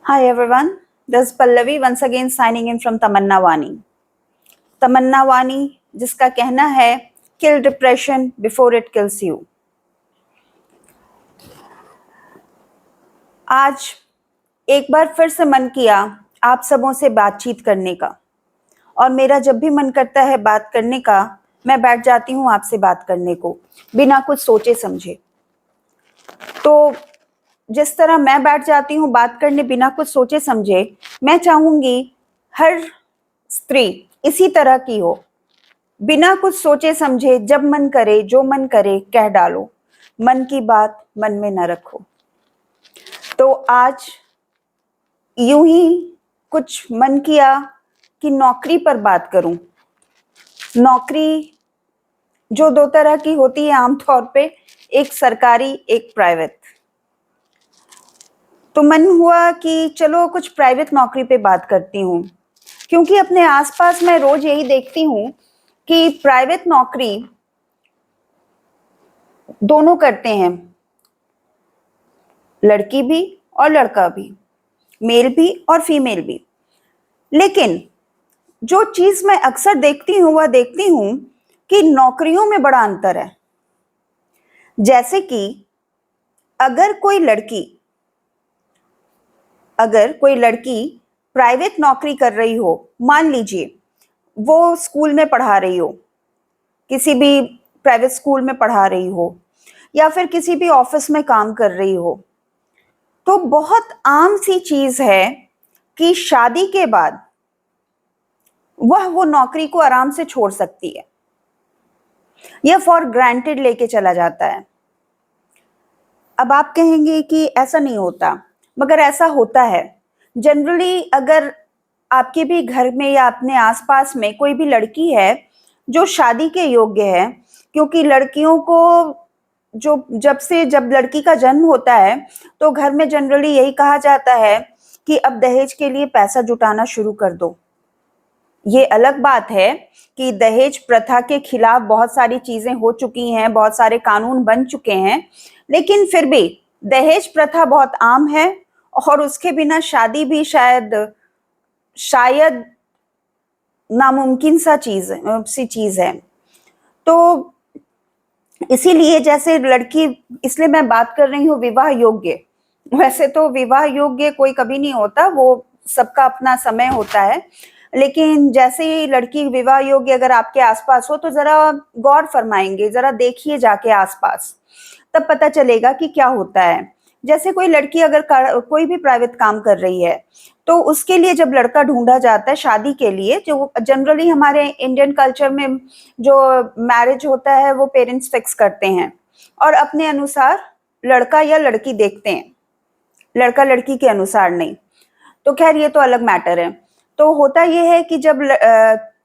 Hi everyone, this is Pallavi once again signing in from तमन्ना वानी। तमन्ना वानी जिसका कहना है kill depression before it kills you. आज एक बार फिर से मन किया आप सबों से बातचीत करने का, और मेरा जब भी मन करता है बात करने का मैं बैठ जाती हूँ आपसे बात करने को बिना कुछ सोचे समझे। तो जिस तरह मैं बैठ जाती हूँ बात करने बिना कुछ सोचे समझे, मैं चाहूंगी हर स्त्री इसी तरह की हो, बिना कुछ सोचे समझे जब मन करे जो मन करे कह डालो, मन की बात मन में न रखो। तो आज यूं ही कुछ मन किया कि नौकरी पर बात करूं। नौकरी जो दो तरह की होती है आमतौर पे, एक सरकारी एक प्राइवेट। तो मन हुआ कि चलो कुछ प्राइवेट नौकरी पे बात करती हूँ, क्योंकि अपने आसपास मैं रोज यही देखती हूँ कि प्राइवेट नौकरी दोनों करते हैं, लड़की भी और लड़का भी, मेल भी और फीमेल भी। लेकिन जो चीज मैं अक्सर देखती हूँ वह देखती हूँ कि नौकरियों में बड़ा अंतर है। जैसे कि अगर कोई लड़की प्राइवेट नौकरी कर रही हो, मान लीजिए वो स्कूल में पढ़ा रही हो, किसी भी प्राइवेट स्कूल में पढ़ा रही हो, या फिर किसी भी ऑफिस में काम कर रही हो, तो बहुत आम सी चीज है कि शादी के बाद वह वो नौकरी को आराम से छोड़ सकती है, यह फॉर ग्रांटेड लेके चला जाता है। अब आप कहेंगे कि ऐसा नहीं होता, मगर ऐसा होता है। जनरली अगर आपके भी घर में या अपने आसपास में कोई भी लड़की है जो शादी के योग्य है, क्योंकि लड़कियों को जब लड़की का जन्म होता है तो घर में जनरली यही कहा जाता है कि अब दहेज के लिए पैसा जुटाना शुरू कर दो। ये अलग बात है कि दहेज प्रथा के खिलाफ बहुत सारी चीजें हो चुकी हैं, बहुत सारे कानून बन चुके हैं, लेकिन फिर भी दहेज प्रथा बहुत आम है और उसके बिना शादी भी शायद नामुमकिन सी चीज है। तो इसीलिए जैसे लड़की, इसलिए मैं बात कर रही हूँ विवाह योग्य। वैसे तो विवाह योग्य कोई कभी नहीं होता, वो सबका अपना समय होता है, लेकिन जैसे ही लड़की विवाह योग्य अगर आपके आसपास हो तो जरा गौर फरमाएंगे, जरा देखिए जाके आसपास, तब पता चलेगा कि क्या होता है। जैसे कोई लड़की अगर कोई भी प्राइवेट काम कर रही है तो उसके लिए जब लड़का ढूंढा जाता है शादी के लिए, जो जनरली हमारे इंडियन कल्चर में जो मैरिज होता है वो पेरेंट्स फिक्स करते हैं और अपने अनुसार लड़का या लड़की देखते हैं, लड़का लड़की के अनुसार नहीं। तो खैर ये तो अलग मैटर है। तो होता यह है कि जब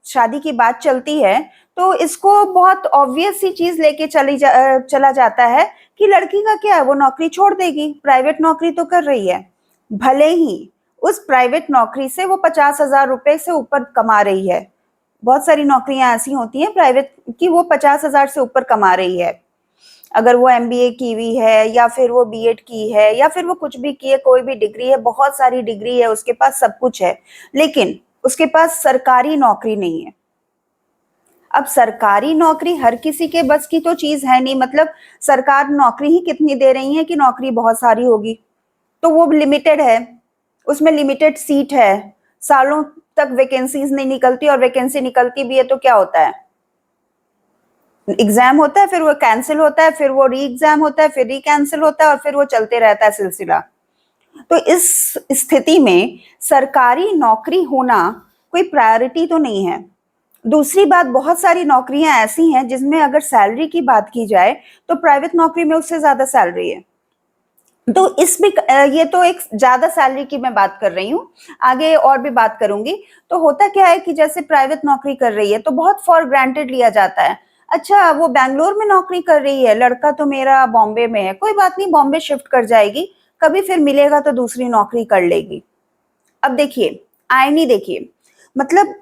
शादी की बात चलती है तो इसको बहुत ऑब्वियस सी चीज लेके चला जाता है कि लड़की का क्या है, वो नौकरी छोड़ देगी, प्राइवेट नौकरी तो कर रही है, भले ही उस प्राइवेट नौकरी से वो 50,000 रुपए से ऊपर कमा रही है। बहुत सारी नौकरियां ऐसी होती हैं प्राइवेट की वो 50,000 से ऊपर कमा रही है। अगर वो एमबीए की हुई है या फिर वो बीएड की है या फिर वो कुछ भी की है, कोई भी डिग्री है, बहुत सारी डिग्री है, उसके पास सब कुछ है, लेकिन उसके पास सरकारी नौकरी नहीं है। अब सरकारी नौकरी हर किसी के बस की तो चीज है नहीं, मतलब सरकार नौकरी ही कितनी दे रही है कि नौकरी बहुत सारी होगी, तो वो लिमिटेड है, उसमें लिमिटेड सीट है, सालों तक वैकेंसीज नहीं निकलती, और वैकेंसी निकलती भी है तो क्या होता है, एग्जाम होता है, फिर वो कैंसिल होता है, फिर वो री एग्जाम होता है, फिर री कैंसिल होता है, और फिर वो चलते रहता है सिलसिला। तो इस स्थिति में सरकारी नौकरी होना कोई प्रायोरिटी तो नहीं है। दूसरी बात, बहुत सारी नौकरियां ऐसी हैं जिसमें अगर सैलरी की बात की जाए तो प्राइवेट नौकरी में उससे ज्यादा सैलरी है। तो ये तो एक ज्यादा सैलरी की मैं बात कर रही हूँ, आगे और भी बात करूंगी। तो होता क्या है कि जैसे प्राइवेट नौकरी कर रही है तो बहुत फॉर ग्रांटेड लिया जाता है। अच्छा, वो बैंगलोर में नौकरी कर रही है, लड़का तो मेरा बॉम्बे में है, कोई बात नहीं, बॉम्बे शिफ्ट कर जाएगी, कभी फिर मिलेगा तो दूसरी नौकरी कर लेगी। अब देखिए, आईनी देखिए, मतलब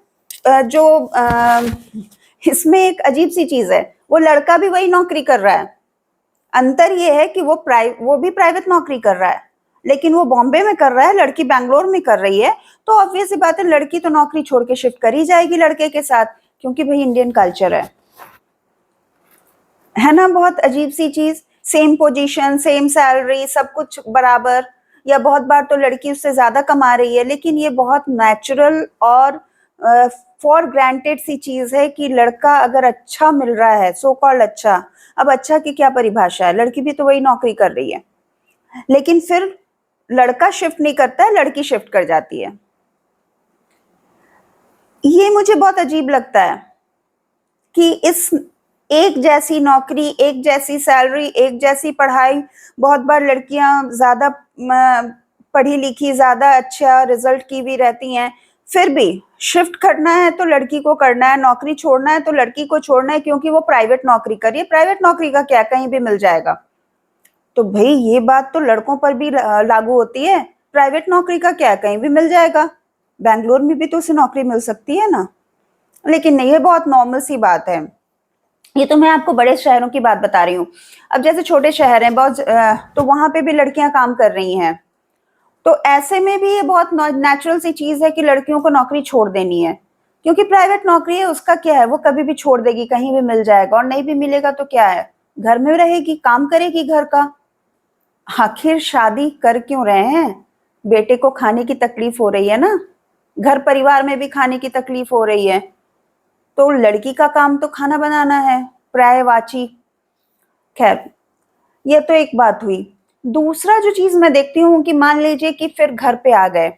इसमें एक अजीब सी चीज है, वो लड़का भी वही नौकरी कर रहा है, अंतर ये है कि वो भी प्राइवेट नौकरी कर रहा है, लेकिन वो बॉम्बे में कर रहा है, लड़की बैंगलोर में कर रही है, तो ऑब्वियस सी बात है लड़की तो नौकरी छोड़ के शिफ्ट कर ही जाएगी लड़के के साथ, क्योंकि भाई इंडियन कल्चर है ना। बहुत अजीब सी चीज, सेम पोजीशन, सेम सैलरी, सब कुछ बराबर, या बहुत बार तो लड़की उससे ज्यादा कमा रही है, लेकिन ये बहुत नेचुरल और फॉर ग्रांटेड सी चीज है कि लड़का अगर अच्छा मिल रहा है, सो कॉल्ड अच्छा, अब अच्छा की क्या परिभाषा है, लड़की भी तो वही नौकरी कर रही है, लेकिन फिर लड़का शिफ्ट नहीं करता है, लड़की शिफ्ट कर जाती है। ये मुझे बहुत अजीब लगता है कि इस एक जैसी नौकरी, एक जैसी सैलरी, एक जैसी पढ़ाई, बहुत बार लड़कियां ज्यादा पढ़ी लिखी, ज्यादा अच्छा रिजल्ट की भी रहती हैं, फिर भी शिफ्ट करना है तो लड़की को करना है, नौकरी छोड़ना है तो लड़की को छोड़ना है, क्योंकि वो प्राइवेट नौकरी कर रही है। प्राइवेट नौकरी का क्या, कहीं भी मिल जाएगा। तो भाई ये बात तो लड़कों पर भी लागू होती है, प्राइवेट नौकरी का क्या, कहीं भी मिल जाएगा, बैंगलोर में भी तो उसे नौकरी मिल सकती है ना। लेकिन नहीं, ये बहुत नॉर्मल सी बात है। ये तो मैं आपको बड़े शहरों की बात बता रही हूँ। अब जैसे छोटे शहर हैं बहुत, तो वहां पे भी लड़कियां काम कर रही हैं, तो ऐसे में भी ये बहुत नेचुरल सी चीज है कि लड़कियों को नौकरी छोड़ देनी है, क्योंकि प्राइवेट नौकरी है, उसका क्या है, वो कभी भी छोड़ देगी, कहीं भी मिल जाएगा, और नहीं भी मिलेगा तो क्या है, घर में रहेगी, काम करेगी घर का। आखिर शादी कर क्यों रहे हैं, बेटे को खाने की तकलीफ हो रही है ना, घर परिवार में भी खाने की तकलीफ हो रही है, तो लड़की का काम तो खाना बनाना है, पर्यायवाची। खैर, ये तो एक बात हुई। दूसरा जो चीज मैं देखती हूँ कि मान लीजिए कि फिर घर पे आ गए,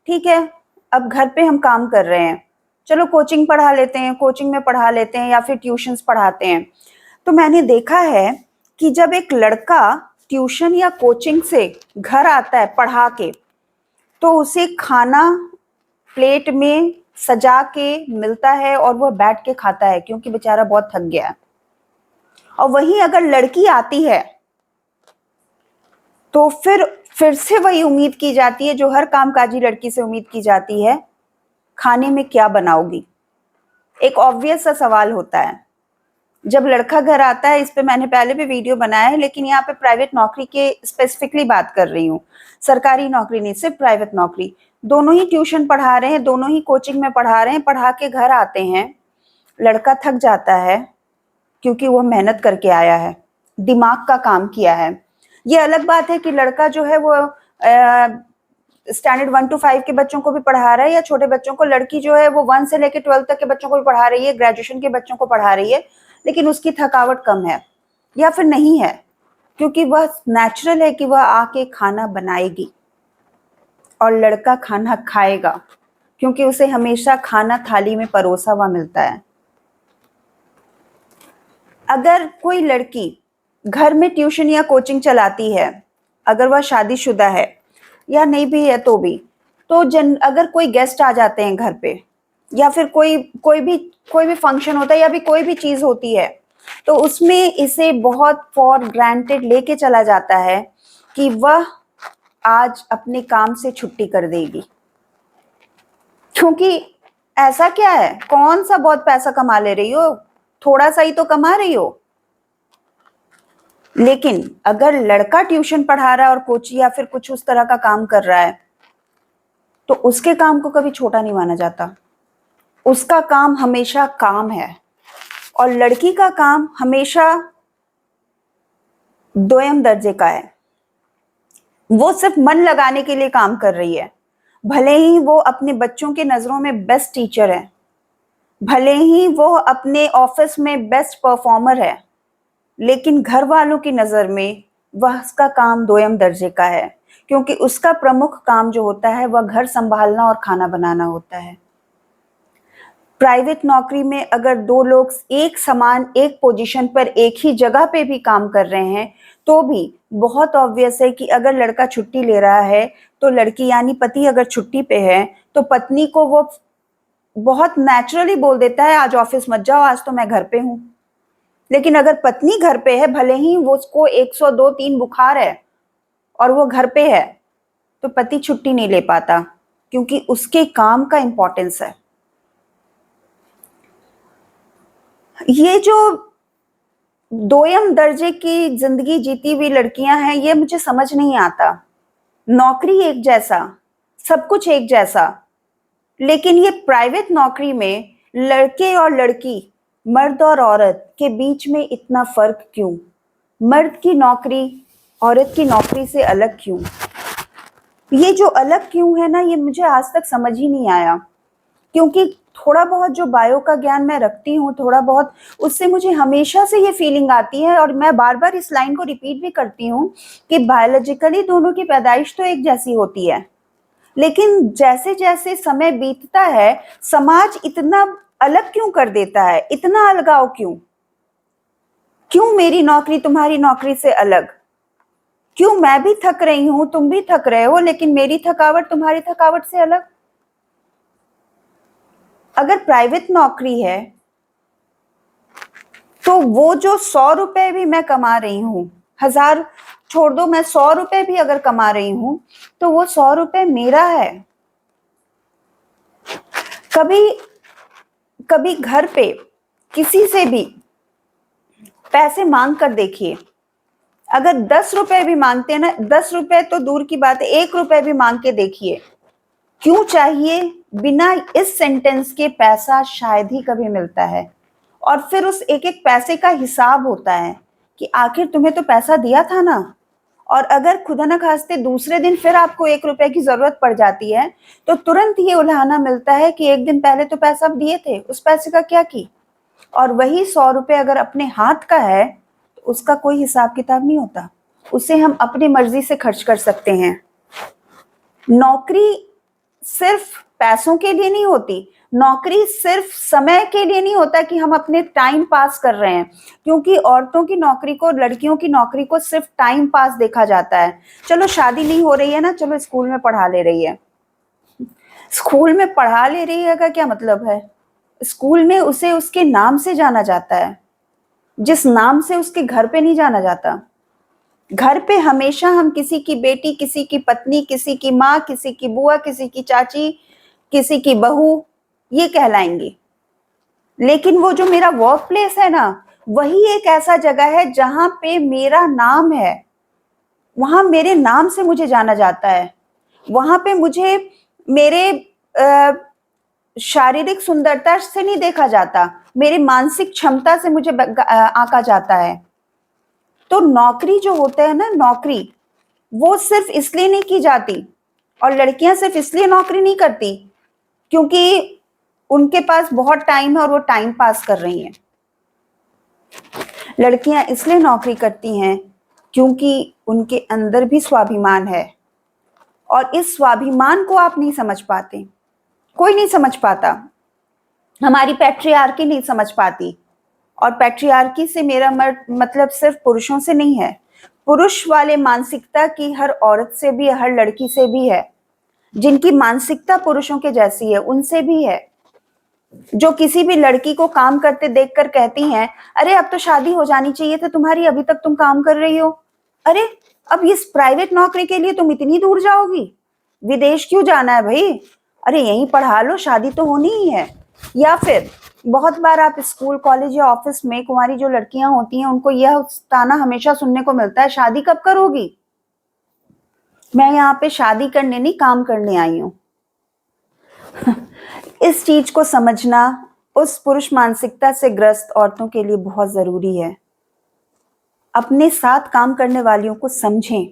ठीक है, अब घर पे हम काम कर रहे हैं, चलो कोचिंग पढ़ा लेते हैं, कोचिंग में पढ़ा लेते हैं, या फिर ट्यूशंस पढ़ाते हैं। तो मैंने देखा है कि जब एक लड़का ट्यूशन या कोचिंग से घर आता है पढ़ा के, तो उसे खाना प्लेट में सजा के मिलता है और वह बैठ के खाता है, क्योंकि बेचारा बहुत थक गया है। और वहीं अगर लड़की आती है तो फिर से वही उम्मीद की जाती है जो हर कामकाजी लड़की से उम्मीद की जाती है, खाने में क्या बनाओगी। एक ऑब्वियस सा सवाल होता है जब लड़का घर आता है, इस पे मैंने पहले भी वीडियो बनाया है, लेकिन यहाँ पे प्राइवेट नौकरी के स्पेसिफिकली बात कर रही हूँ, सरकारी नौकरी नहीं, सिर्फ प्राइवेट नौकरी। दोनों ही ट्यूशन पढ़ा रहे हैं, दोनों ही कोचिंग में पढ़ा रहे हैं, पढ़ा के घर आते हैं, लड़का थक जाता है, क्योंकि वो मेहनत करके आया है, दिमाग का काम किया है। ये अलग बात है कि लड़का जो है वो स्टैंडर्ड 1 to 5 के बच्चों को भी पढ़ा रहा है, या छोटे बच्चों को, लड़की जो है वो 1 से लेकर 12 तक के बच्चों को भी पढ़ा रही है, ग्रेजुएशन के बच्चों को पढ़ा रही है, लेकिन उसकी थकावट कम है या फिर नहीं है, क्योंकि वह नेचुरल है कि वह आके खाना बनाएगी और लड़का खाना खाएगा, क्योंकि उसे हमेशा खाना थाली में परोसा हुआ मिलता है। अगर कोई लड़की घर में ट्यूशन या कोचिंग चलाती है, अगर वह शादीशुदा है या नहीं भी है तो भी, तो अगर कोई गेस्ट आ जाते हैं घर पे, या फिर कोई भी फंक्शन होता है, या भी कोई भी चीज होती है, तो उसमें इसे बहुत फॉर ग्रांटेड लेके चला जाता है कि वह आज अपने काम से छुट्टी कर देगी, क्योंकि ऐसा क्या है, कौन सा बहुत पैसा कमा ले रही हो, थोड़ा सा ही तो कमा रही हो। लेकिन अगर लड़का ट्यूशन पढ़ा रहा है और कोचिंग या फिर कुछ उस तरह का काम कर रहा है, तो उसके काम को कभी छोटा नहीं माना जाता, उसका काम हमेशा काम है, और लड़की का काम हमेशा दोयम दर्जे का है। वो सिर्फ मन लगाने के लिए काम कर रही है, भले ही वो अपने बच्चों के नजरों में बेस्ट टीचर है, भले ही वो अपने ऑफिस में बेस्ट परफॉर्मर है, लेकिन घर वालों की नजर में वह उसका काम दोयम दर्जे का है, क्योंकि उसका प्रमुख काम जो होता है वह घर संभालना और खाना बनाना होता है। प्राइवेट नौकरी में अगर दो लोग एक समान एक पोजीशन पर एक ही जगह पे भी काम कर रहे हैं, तो भी बहुत ऑब्वियस है कि अगर लड़का छुट्टी ले रहा है, तो लड़की यानी पति अगर छुट्टी पे है, तो पत्नी को वो बहुत नेचुरली बोल देता है आज ऑफिस मत जाओ, आज तो मैं घर पे हूं। लेकिन अगर पत्नी घर पे है, भले ही वो उसको 102-3 बुखार है और वो घर पे है, तो पति छुट्टी नहीं ले पाता, क्योंकि उसके काम का इंपॉर्टेंस है। ये जो दोयम दर्जे की जिंदगी जीती हुई लड़कियां हैं, ये मुझे समझ नहीं आता नौकरी एक जैसा, सब कुछ एक जैसा, लेकिन ये प्राइवेट नौकरी में लड़के और लड़की, मर्द और औरत के बीच में इतना फर्क क्यों? मर्द की नौकरी औरत की नौकरी से अलग क्यों? ये जो अलग क्यों है ना, ये मुझे आज तक समझ ही नहीं आया। क्योंकि थोड़ा बहुत जो बायो का ज्ञान मैं रखती हूँ, थोड़ा बहुत, उससे मुझे हमेशा से ये फीलिंग आती है, और मैं बार बार इस लाइन को रिपीट भी करती हूँ कि बायोलॉजिकली दोनों की पैदाइश तो एक जैसी होती है, लेकिन जैसे जैसे समय बीतता है समाज इतना अलग क्यों कर देता है? इतना अलगाव क्यों? क्यों मेरी नौकरी तुम्हारी नौकरी से अलग? क्यों मैं भी थक रही हूं, तुम भी थक रहे हो, लेकिन मेरी थकावट तुम्हारी थकावट से अलग? अगर प्राइवेट नौकरी है तो वो जो 100 रुपए भी मैं कमा रही हूं, 1000 छोड़ दो, मैं 100 रुपए भी अगर कमा रही हूं तो वो 100 रुपए मेरा है। कभी कभी घर पे किसी से भी पैसे मांग कर देखिए, अगर 10 रुपए भी मांगते हैं ना, 10 रुपए तो दूर की बात है, 1 रुपए भी मांग के देखिए, क्यों चाहिए? बिना इस सेंटेंस के पैसा शायद ही कभी मिलता है। और फिर उस एक एक पैसे का हिसाब होता है कि आखिर तुम्हें तो पैसा दिया था ना। और अगर खुदा न खास्ते दूसरे दिन फिर आपको 1 रुपए की जरूरत पड़ जाती है तो तुरंत ये उल्हाना मिलता है कि एक दिन पहले तो पैसा दिए थे, उस पैसे का क्या की? और वही 100 रुपए अगर अपने हाथ का है तो उसका कोई हिसाब किताब नहीं होता, उसे हम अपनी मर्जी से खर्च कर सकते हैं। नौकरी सिर्फ पैसों के लिए नहीं होती, नौकरी सिर्फ समय के लिए नहीं होता कि हम अपने टाइम पास कर रहे हैं, क्योंकि औरतों की नौकरी को, लड़कियों की नौकरी को सिर्फ टाइम पास देखा जाता है। चलो शादी नहीं हो रही है ना, चलो स्कूल में पढ़ा ले रही है। स्कूल में पढ़ा ले रही है का क्या मतलब है? स्कूल में उसे उसके नाम से जाना जाता है, जिस नाम से उसके घर पे नहीं जाना जाता। घर पे हमेशा हम किसी की बेटी, किसी की पत्नी, किसी की माँ, किसी की बुआ, किसी की चाची, किसी की बहू, ये कहलाएंगी। लेकिन वो जो मेरा वर्क प्लेस है ना, वही एक ऐसा जगह है जहां पे मेरा नाम है, वहां मेरे नाम से मुझे जाना जाता है। वहां पे मुझे मेरे शारीरिक सुंदरता से नहीं देखा जाता, मेरी मानसिक क्षमता से मुझे आंका जाता है। तो नौकरी जो होता है ना, नौकरी वो सिर्फ इसलिए नहीं की जाती, और लड़कियां सिर्फ इसलिए नौकरी नहीं करती क्योंकि उनके पास बहुत टाइम है और वो टाइम पास कर रही हैं। लड़कियां इसलिए नौकरी करती हैं क्योंकि उनके अंदर भी स्वाभिमान है, और इस स्वाभिमान को आप नहीं समझ पाते, कोई नहीं समझ पाता। हमारी पैट्रियार्की नहीं समझ पाती, और पैट्रियार्की से मेरा मतलब सिर्फ पुरुषों से नहीं है, पुरुष वाले मानसिकता की हर औरत से भी, हर लड़की से भी है, जिनकी मानसिकता पुरुषों के जैसी है उनसे भी है, जो किसी भी लड़की को काम करते देखकर कहती हैं, अरे अब तो शादी हो जानी चाहिए था तुम्हारी, अभी तक तुम काम कर रही हो। अरे अब इस प्राइवेट नौकरी के लिए तुम इतनी दूर जाओगी? विदेश क्यों जाना है भाई? अरे यहीं पढ़ा लो, शादी तो होनी ही है। या फिर बहुत बार आप स्कूल, कॉलेज या ऑफिस में कुंवारी जो लड़कियां होती हैं उनको यह ताना हमेशा सुनने को मिलता है, शादी कब करोगी? मैं यहाँ पे शादी करने नहीं, काम करने आई हूँ। इस चीज को समझना उस पुरुष मानसिकता से ग्रस्त औरतों के लिए बहुत जरूरी है। अपने साथ काम करने वालियों को समझें,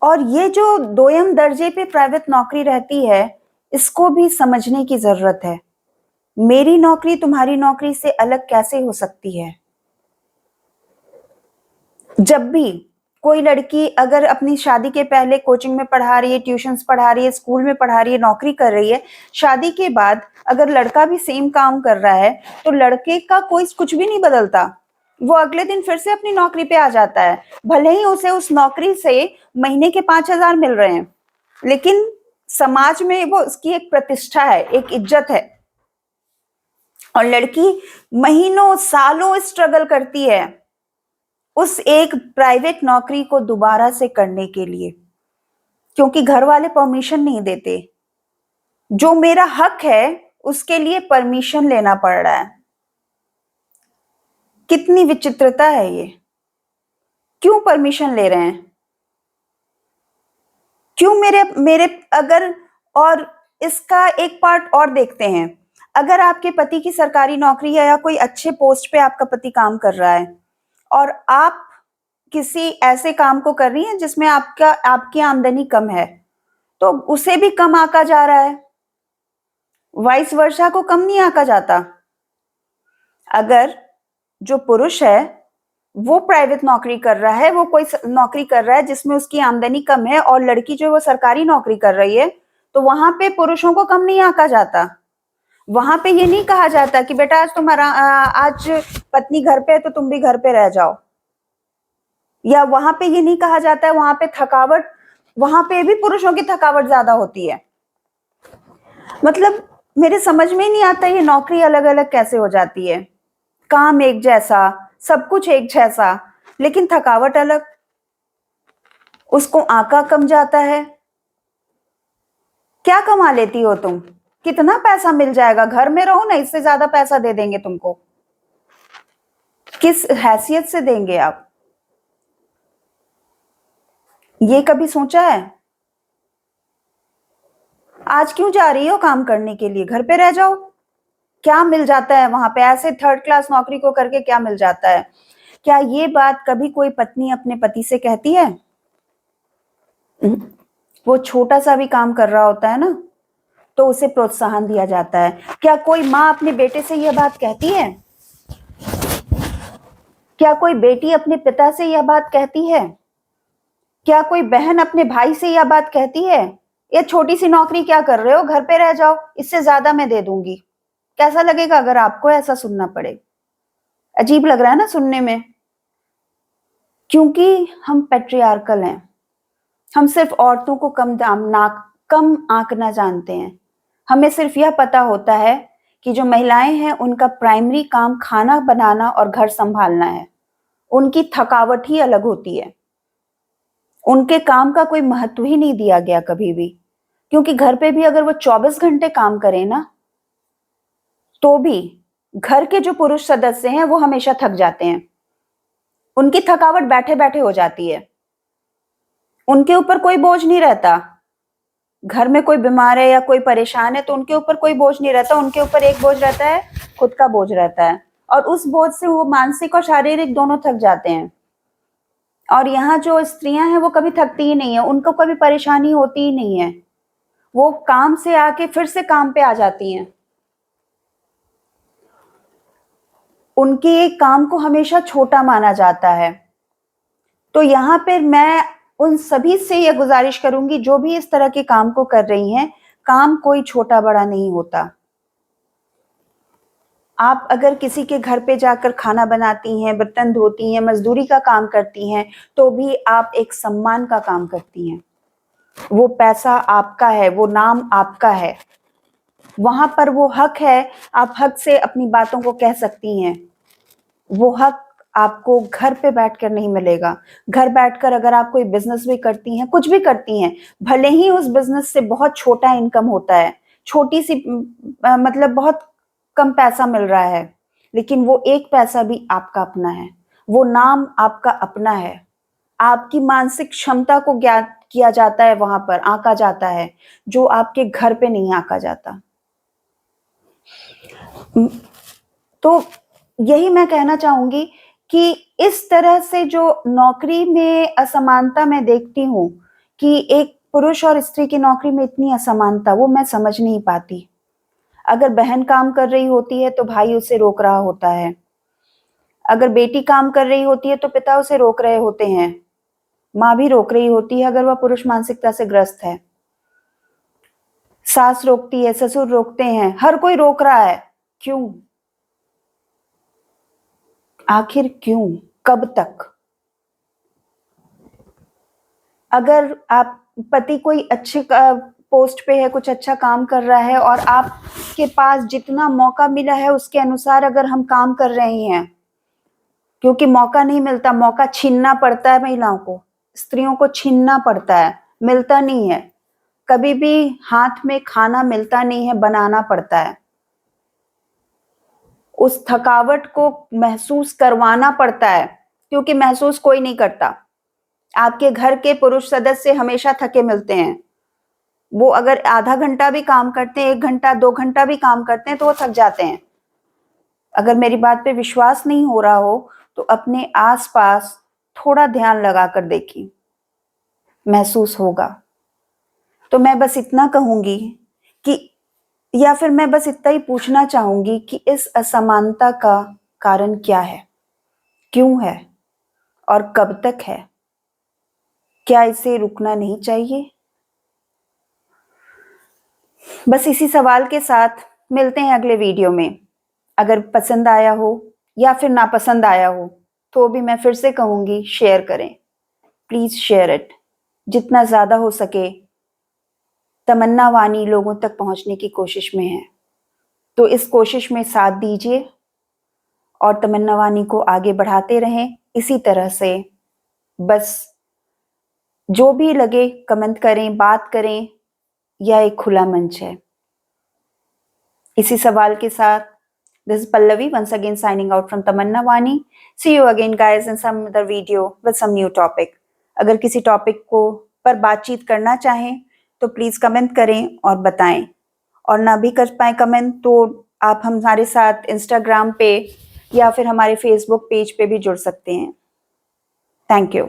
और ये जो दोयम दर्जे पे प्राइवेट नौकरी रहती है इसको भी समझने की जरूरत है। मेरी नौकरी तुम्हारी नौकरी से अलग कैसे हो सकती है? जब भी कोई लड़की अगर अपनी शादी के पहले कोचिंग में पढ़ा रही है, ट्यूशंस पढ़ा रही है, स्कूल में पढ़ा रही है, नौकरी कर रही है, शादी के बाद अगर लड़का भी सेम काम कर रहा है तो लड़के का कोई कुछ भी नहीं बदलता, वो अगले दिन फिर से अपनी नौकरी पे आ जाता है। भले ही उसे उस नौकरी से महीने के 5,000 मिल रहे हैं, लेकिन समाज में वो उसकी एक प्रतिष्ठा है, एक इज्जत है। और लड़की महीनों सालों स्ट्रगल करती है उस एक प्राइवेट नौकरी को दोबारा से करने के लिए, क्योंकि घर वाले परमिशन नहीं देते। जो मेरा हक है उसके लिए परमिशन लेना पड़ रहा है। कितनी विचित्रता है ये! क्यों परमिशन ले रहे हैं? क्यों मेरे मेरे अगर और इसका एक पार्ट और देखते हैं, अगर आपके पति की सरकारी नौकरी है या कोई अच्छे पोस्ट पे आपका पति काम कर रहा है और आप किसी ऐसे काम को कर रही हैं जिसमें आपकी आमदनी कम है, तो उसे भी कम आंका जा रहा है, वाइस वर्सा को कम नहीं आंका जाता। अगर जो पुरुष है वो प्राइवेट नौकरी कर रहा है, वो कोई नौकरी कर रहा है जिसमें उसकी आमदनी कम है, और लड़की जो वो सरकारी नौकरी कर रही है, तो वहां पे पुरुषों को कम नहीं आंका जाता। वहां पे ये नहीं कहा जाता कि बेटा आज पत्नी घर पे है तो तुम भी घर पे रह जाओ, या वहां पे ये नहीं कहा जाता है वहां पे भी पुरुषों की थकावट ज्यादा होती है। मतलब मेरे समझ में ही नहीं आता ये नौकरी अलग अलग कैसे हो जाती है, काम एक जैसा, सब कुछ एक जैसा, लेकिन थकावट अलग, उसको आंका कम जाता है। क्या कमा लेती हो तुम, कितना पैसा मिल जाएगा, घर में रहो ना, इससे ज्यादा पैसा दे देंगे तुमको, किस हैसियत से देंगे आप? ये कभी सोचा है? आज क्यों जा रही हो काम करने के लिए, घर पे रह जाओ। क्या मिल जाता है वहां पे, ऐसे थर्ड क्लास नौकरी को करके क्या मिल जाता है? क्या ये बात कभी कोई पत्नी अपने पति से कहती है? वो छोटा सा भी काम कर रहा होता है ना, तो उसे प्रोत्साहन दिया जाता है। क्या कोई माँ अपने बेटे से यह बात कहती है? क्या कोई बेटी अपने पिता से यह बात कहती है? क्या कोई बहन अपने भाई से यह बात कहती है, ये छोटी सी नौकरी क्या कर रहे हो, घर पे रह जाओ, इससे ज्यादा मैं दे दूंगी? कैसा लगेगा अगर आपको ऐसा सुनना पड़े? अजीब लग रहा है ना सुनने में, क्योंकि हम पैट्रियार्कल हैं। हम सिर्फ औरतों को कम आंकना जानते हैं। हमें सिर्फ यह पता होता है कि जो महिलाएं हैं उनका प्राइमरी काम खाना बनाना और घर संभालना है। उनकी थकावट ही अलग होती है, उनके काम का कोई महत्व ही नहीं दिया गया कभी भी, क्योंकि घर पे भी अगर वो 24 घंटे काम करें ना, तो भी घर के जो पुरुष सदस्य हैं वो हमेशा थक जाते हैं। उनकी थकावट बैठे बैठे हो जाती है, उनके ऊपर कोई बोझ नहीं रहता। घर में कोई बीमार है या कोई परेशान है तो उनके ऊपर कोई बोझ नहीं रहता, उनके ऊपर एक बोझ रहता है, खुद का बोझ रहता है, और उस बोझ से वो मानसिक और शारीरिक दोनों थक जाते हैं। और यहाँ जो स्त्रियां हैं वो कभी थकती ही नहीं है, उनको कभी परेशानी होती ही नहीं है, वो काम से आके फिर से काम पे आ जाती हैं। उनके काम को हमेशा छोटा माना जाता है। तो यहाँ पर मैं उन सभी से यह गुजारिश करूंगी जो भी इस तरह के काम को कर रही हैं, काम कोई छोटा बड़ा नहीं होता। आप अगर किसी के घर पे जाकर खाना बनाती हैं, बर्तन धोती हैं, मजदूरी का काम करती हैं, तो भी आप एक सम्मान का काम करती हैं। वो पैसा आपका है, वो नाम आपका है, वहां पर वो हक है, आप हक से अपनी बातों को कह सकती हैं। वो हक आपको घर पे बैठकर नहीं मिलेगा। घर बैठकर अगर आप कोई बिजनेस भी करती हैं, कुछ भी करती हैं, भले ही उस बिजनेस से बहुत छोटा इनकम होता है, छोटी सी मतलब बहुत कम पैसा मिल रहा है, लेकिन वो एक पैसा भी आपका अपना है, वो नाम आपका अपना है। आपकी मानसिक क्षमता को ज्ञात किया जाता है, वहां पर आंका जाता है, जो आपके घर पे नहीं आंका जाता। तो यही मैं कहना चाहूंगी कि इस तरह से जो नौकरी में असमानता मैं देखती हूँ, कि एक पुरुष और स्त्री की नौकरी में इतनी असमानता, वो मैं समझ नहीं पाती। अगर बहन काम कर रही होती है तो भाई उसे रोक रहा होता है, अगर बेटी काम कर रही होती है तो पिता उसे रोक रहे होते हैं, माँ भी रोक रही होती है अगर वह पुरुष मानसिकता से ग्रस्त है, सास रोकती है, ससुर रोकते हैं, हर कोई रोक रहा है। क्यों? आखिर क्यों? कब तक? अगर आप पति कोई अच्छे पोस्ट पे है, कुछ अच्छा काम कर रहा है, और आपके पास जितना मौका मिला है उसके अनुसार अगर हम काम कर रहे हैं, क्योंकि मौका नहीं मिलता, मौका छीनना पड़ता है महिलाओं को, स्त्रियों को छीनना पड़ता है, मिलता नहीं है। कभी भी हाथ में खाना मिलता नहीं है, बनाना पड़ता है। उस थकावट को महसूस करवाना पड़ता है, क्योंकि महसूस कोई नहीं करता। आपके घर के पुरुष सदस्य हमेशा थके मिलते हैं, वो अगर आधा घंटा भी काम करते हैं, 1 घंटा 2 घंटा भी काम करते हैं तो वो थक जाते हैं। अगर मेरी बात पे विश्वास नहीं हो रहा हो तो अपने आसपास थोड़ा ध्यान लगा कर देखिए, महसूस होगा। तो मैं बस इतना कहूंगी कि, या फिर मैं बस इतना ही पूछना चाहूंगी कि इस असमानता का कारण क्या है, क्यों है और कब तक है? क्या इसे रुकना नहीं चाहिए? बस इसी सवाल के साथ मिलते हैं अगले वीडियो में। अगर पसंद आया हो या फिर नापसंद आया हो तो भी मैं फिर से कहूंगी, शेयर करें, प्लीज शेयर इट। जितना ज्यादा हो सके तमन्ना वानी लोगों तक पहुंचने की कोशिश में है, तो इस कोशिश में साथ दीजिए और तमन्ना वानी को आगे बढ़ाते रहें इसी तरह से। बस जो भी लगे कमेंट करें, बात करें, यह एक खुला मंच है। इसी सवाल के साथ, this is Pallavi once again signing out from Tamanna Wani. See you again guys in some other video with some new topic. अगर किसी टॉपिक को पर बातचीत करना चाहें तो प्लीज कमेंट करें और बताएं, और ना भी कर पाए कमेंट तो आप हमारे साथ इंस्टाग्राम पे या फिर हमारे फेसबुक पेज पे भी जुड़ सकते हैं। Thank you.